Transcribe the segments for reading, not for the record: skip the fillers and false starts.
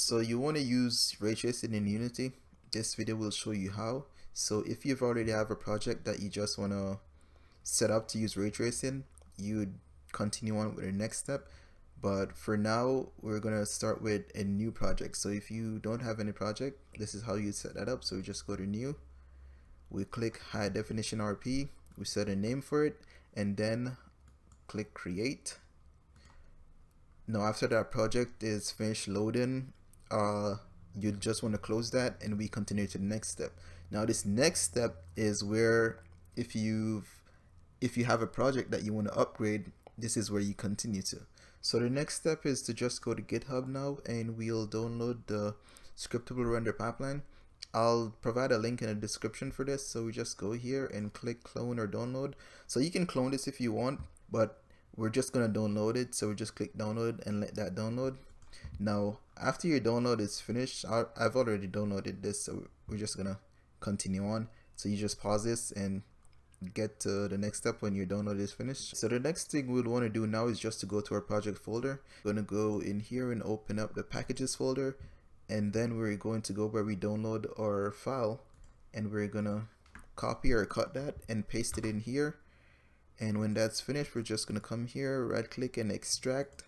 So you want to use ray tracing in Unity. This video will show you how. So if you've already have a project that you just want to set up to use ray tracing, you'd continue on with the next step. But for now, we're going to start with a new project. So if you don't have any project, this is how you set that up. So we just go to new, we click high definition RP, we set a name for it, and then click create. Now after that project is finished loading, you just want to close that and we continue to the next step. Now this next step is where if you have a project that you want to upgrade, this is where you continue to. So the next step is to just go to GitHub now and we'll download the scriptable render pipeline. I'll provide a link in the description for this, so we just go here and click clone or download. So you can clone this if you want, but we're just gonna download it, so we just click download and let that download. Now after your download is finished, I've already downloaded this, so we're just gonna continue on. So you just pause this and get to the next step when your download is finished. So the next thing we'll want to do now is just to go to our project folder. We're going to go in here and open up the packages folder, and then we're going to go where we download our file, and we're going to copy or cut that and paste it in here. And when that's finished, we're just going to come here, right click and extract.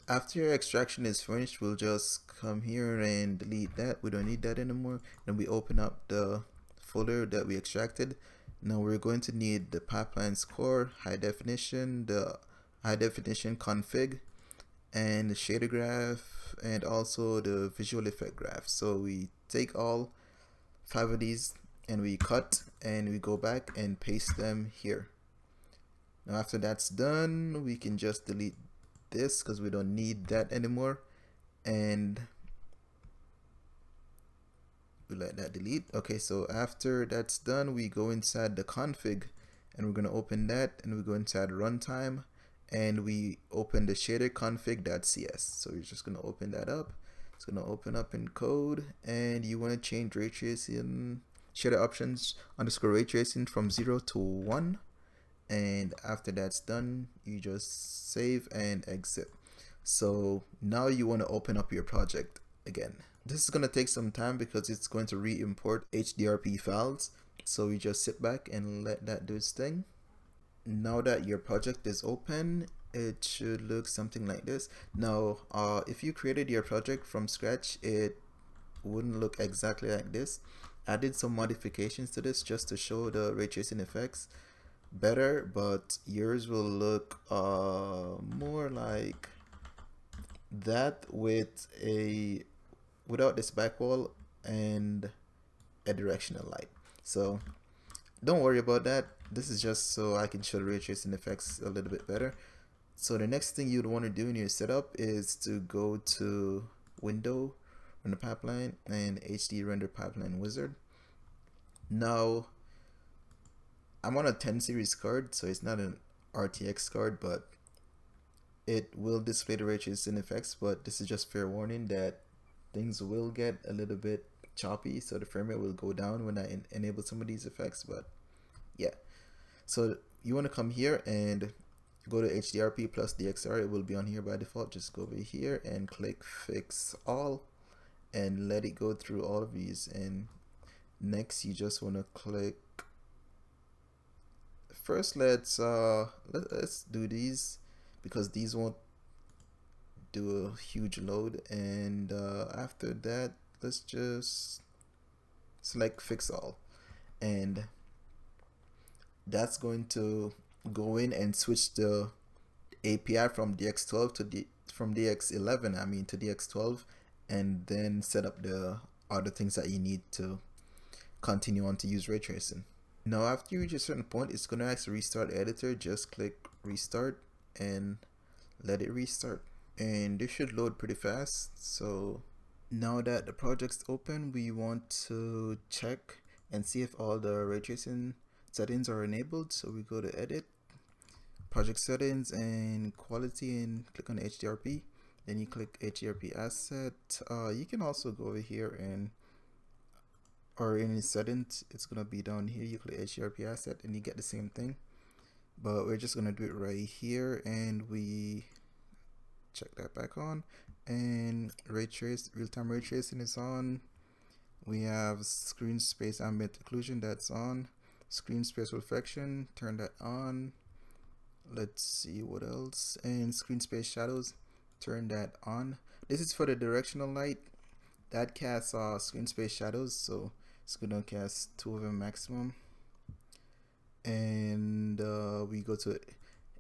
After your extraction is finished, we'll just come here and delete that. We don't need that anymore. Then we open up the folder that we extracted. Now we're going to need the pipeline's core, high definition, the high definition config, and the shader graph, and also the visual effect graph. So we take all 5 of these and we cut and we go back and paste them here. Now after that's done, we can just delete this because we don't need that anymore, and we let that delete. Okay, so after that's done, we go inside the config and we're going to open that, and we go inside runtime and we open the shader config.cs. So we're just going to open that up. It's going to open up in code, and you want to change ray tracing shader options underscore ray tracing from 0 to 1. And after that's done, you just save and exit. So now you want to open up your project again. This is going to take some time because it's going to re-import HDRP files. So we just sit back and let that do its thing. Now that your project is open, it should look something like this. Now, if you created your project from scratch, it wouldn't look exactly like this. I did some modifications to this just to show the ray tracing effects better, but yours will look more like that without this back wall and a directional light. So don't worry about that. This is just so I can show the ray tracing effects a little bit better. So the next thing you'd want to do in your setup is to go to Window, Render Pipeline, and HD Render Pipeline Wizard. Now I'm on a 10 series card, so it's not an RTX card, but it will display the ray tracing effects. But this is just fair warning that things will get a little bit choppy, so the frame rate will go down when I enable some of these effects. But yeah, so you want to come here and go to HDRP plus DXR. It will be on here by default. Just go over here and click fix all and let it go through all of these. And next you just want to click, first let's do these because these won't do a huge load, and after that let's just select fix all, and that's going to go in and switch the API from DX12 to from DX11 to DX12, and then set up the other things that you need to continue on to use ray tracing. Now after you reach a certain point, it's going to ask to restart editor. Just click restart and let it restart, and this should load pretty fast. So now that the project's open, we want to check and see if all the ray tracing settings are enabled. So we go to edit, project settings, and quality, and click on HDRP. Then you click HDRP asset. You can also go over here and, or in settings, it's gonna be down here. You click HDRP asset and you get the same thing, but we're just gonna do it right here, and we check that back on, and real-time ray tracing is on. We have screen space ambient occlusion, that's on. Screen space reflection, turn that on. Let's see what else. And screen space shadows, turn that on. This is for the directional light that casts screen space shadows, so it's gonna cast 2 of them maximum. And we go to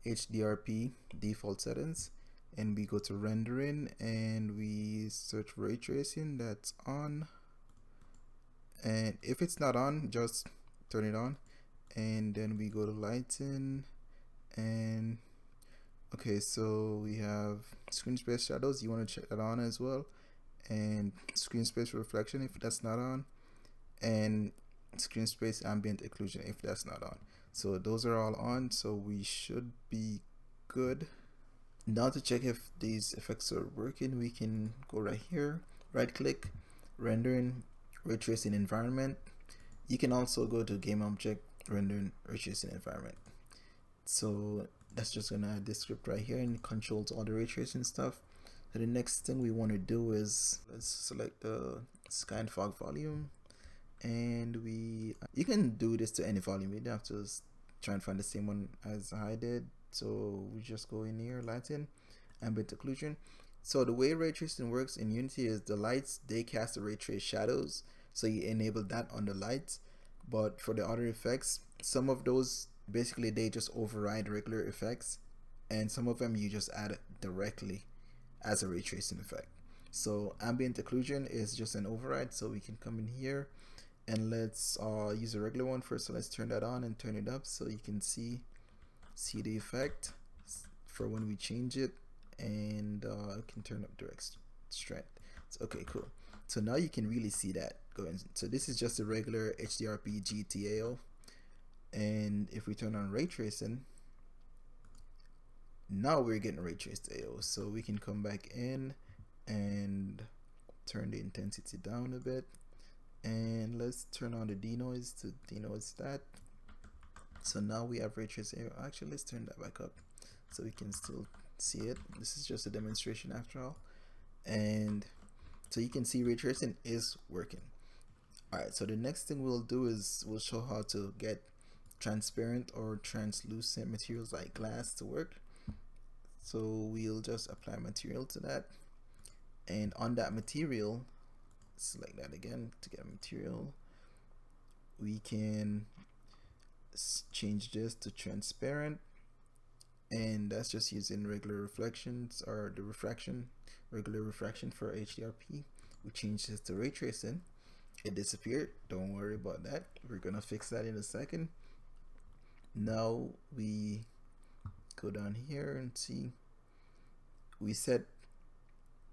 HDRP default settings, and we go to rendering, and we search ray tracing, that's on. And if it's not on, just turn it on. And then we go to lighting, and okay, so we have screen space shadows, you want to check that on as well, and screen space reflection if that's not on, and screen space ambient occlusion if that's not on. So those are all on, so we should be good. Now to check if these effects are working, we can go right here, right click, rendering, ray tracing environment. You can also go to game object, rendering, ray tracing environment. So that's just gonna add this script right here, and it controls all the ray tracing stuff. So the next thing we want to do is, let's select the sky and fog volume, and you can do this to any volume, you don't have to try and find the same one as I did. So we just go in here, lighting, ambient occlusion. So the way ray tracing works in Unity is the lights, they cast the ray trace shadows, so you enable that on the lights. But for the other effects, some of those basically they just override regular effects, and some of them you just add directly as a ray tracing effect. So ambient occlusion is just an override, so we can come in here and let's use a regular one first. So let's turn that on and turn it up so you can see the effect for when we change it, and I can turn up direct strength. So, okay, cool. So now you can really see that going. So this is just a regular HDRP GTAO, and if we turn on ray tracing, now we're getting ray traced AO. So we can come back in and turn the intensity down a bit, and let's turn on the denoise to denoise that. So now we have ray traced AO. Actually, let's turn that back up so we can still see it. This is just a demonstration after all, and so you can see ray tracing is working. Alright, so the next thing we'll do is we'll show how to get transparent or translucent materials like glass to work. So we'll just apply material to that, and on that material, select that again to get material. We can change this to transparent, and that's just using regular reflections or the regular refraction for HDRP. We change this to ray tracing. It disappeared, don't worry about that, we're gonna fix that in a second. Now we go down here and see, we set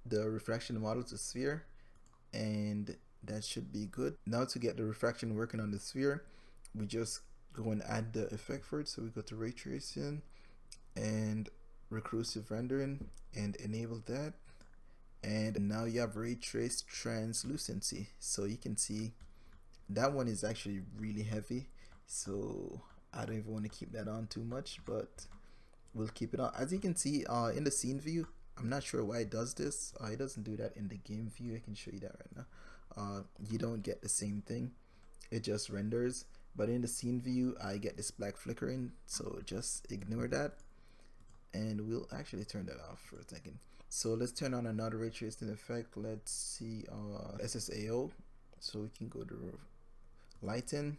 the refraction model to sphere, and that should be good. Now to get the refraction working on the sphere, we just go and add the effect for it. So we go to ray tracing and recursive rendering and enable that, and now you have ray trace translucency. So you can see that one is actually really heavy, so I don't even want to keep that on too much, but we'll keep it on. As you can see in the scene view, I'm not sure why it does this. It doesn't do that in the game view. I can show you that right now. You don't get the same thing, it just renders, but in the scene view I get this black flickering, so just ignore that, and we'll actually turn that off for a second. So let's turn on another ray tracing effect. Let's see SSAO. So we can go to lighten,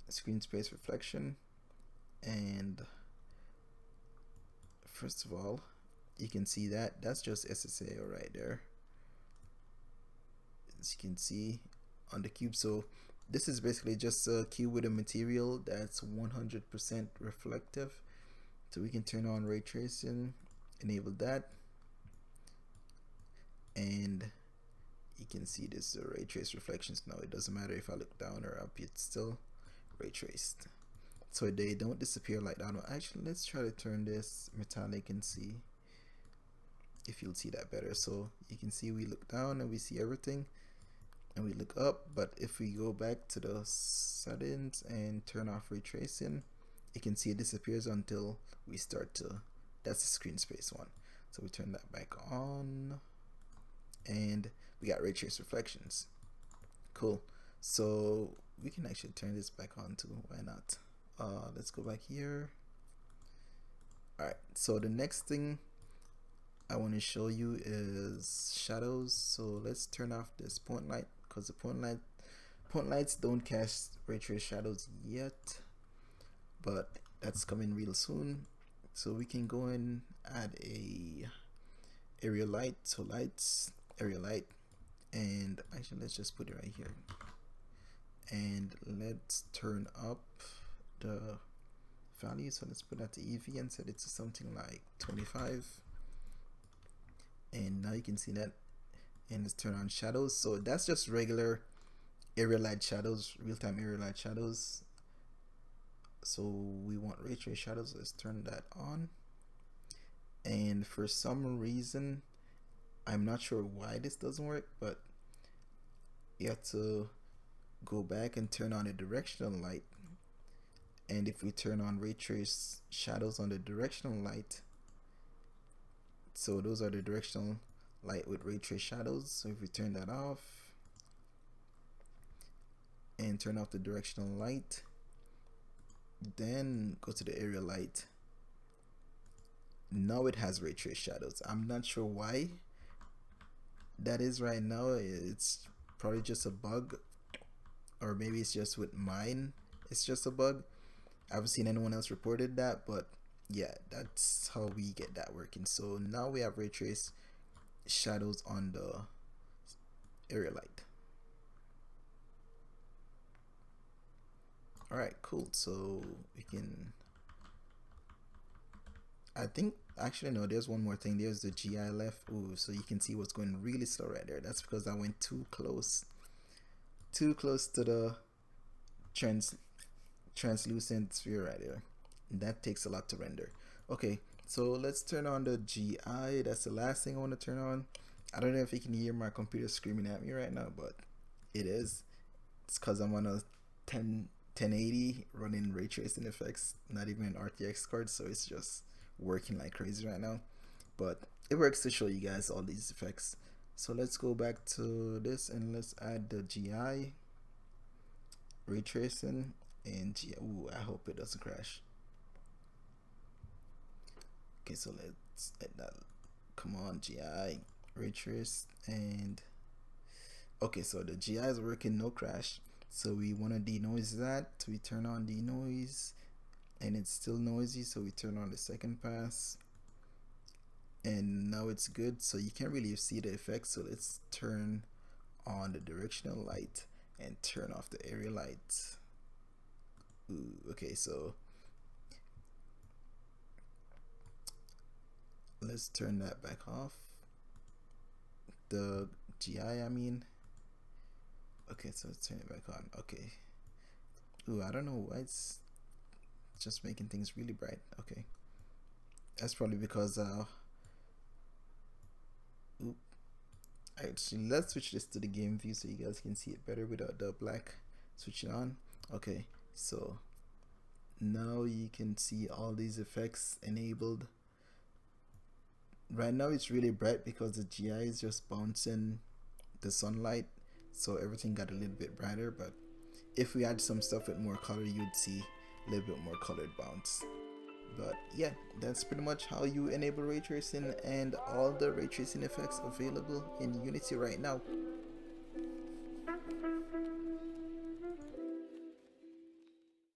screen space reflection, and first of all, you can see that that's just SSAO right there, as you can see on the cube. So this is basically just a cube with a material that's 100% reflective. So we can turn on ray tracing, enable that, and you can see this ray trace reflections. Now it doesn't matter if I look down or up, it's still ray traced, so they don't disappear like that. Actually, let's try to turn this metallic and see if you'll see that better. So you can see we look down and we see everything, and we look up, but if we go back to the settings and turn off ray tracing, you can see it disappears until we start to, that's the screen space one. So we turn that back on, and we got ray trace reflections. Cool. So we can actually turn this back on too. Why not? Let's go back here. All right. So the next thing I want to show you is shadows. So let's turn off this point light, because the point lights don't cast ray trace shadows yet, but that's coming real soon. So we can go and add a area light. So lights, area light, and actually let's just put it right here, and let's turn up the value. So let's put that to EV and set it to something like 25, and now you can see that. And let's turn on shadows. So that's just regular area light shadows, real-time area light shadows. So we want ray trace shadows. Let's turn that on. And for some reason, I'm not sure why this doesn't work, but you have to go back and turn on a directional light. And if we turn on ray trace shadows on the directional light, so those are the directional light with ray trace shadows. So if we turn that off and turn off the directional light, then go to the area light, now it has ray trace shadows. I'm not sure why that is right now. It's probably just a bug, or maybe it's just with mine, it's just a bug. I haven't seen anyone else reported that, but yeah, that's how we get that working. So now we have ray trace shadows on the area light. All right, cool. So we can, I think, actually no, there's one more thing. There's the GI left. Ooh, so you can see what's going really slow right there. That's because I went too close to the translucent sphere right there. That takes a lot to render. Okay, so let's turn on the GI. That's the last thing I want to turn on. I don't know if you can hear my computer screaming at me right now, but it is. It's because I'm on a 1080 running ray tracing effects, not even an RTX card, so it's just working like crazy right now. But it works to show you guys all these effects. So let's go back to this and let's add the GI ray tracing and GI. Ooh, I hope it doesn't crash. Okay, so let's add that. Come on, GI ray trace, and okay, so the GI is working, no crash. So we want to denoise that. So we turn on denoise, and it's still noisy, so we turn on the second pass, and now it's good. So you can't really see the effects. So let's turn on the directional light and turn off the area light. Ooh, okay, so let's turn that back off. The GI, I mean. Okay, so let's turn it back on. Okay. Ooh, I don't know why it's just making things really bright. Okay. That's probably because oop. Actually, let's switch this to the game view so you guys can see it better without the black. Switch it on. Okay, so now you can see all these effects enabled. Right now it's really bright because the GI is just bouncing the sunlight, so everything got a little bit brighter. But if we add some stuff with more color, you'd see a little bit more colored bounce. But yeah, that's pretty much how you enable ray tracing and all the ray tracing effects available in Unity right now.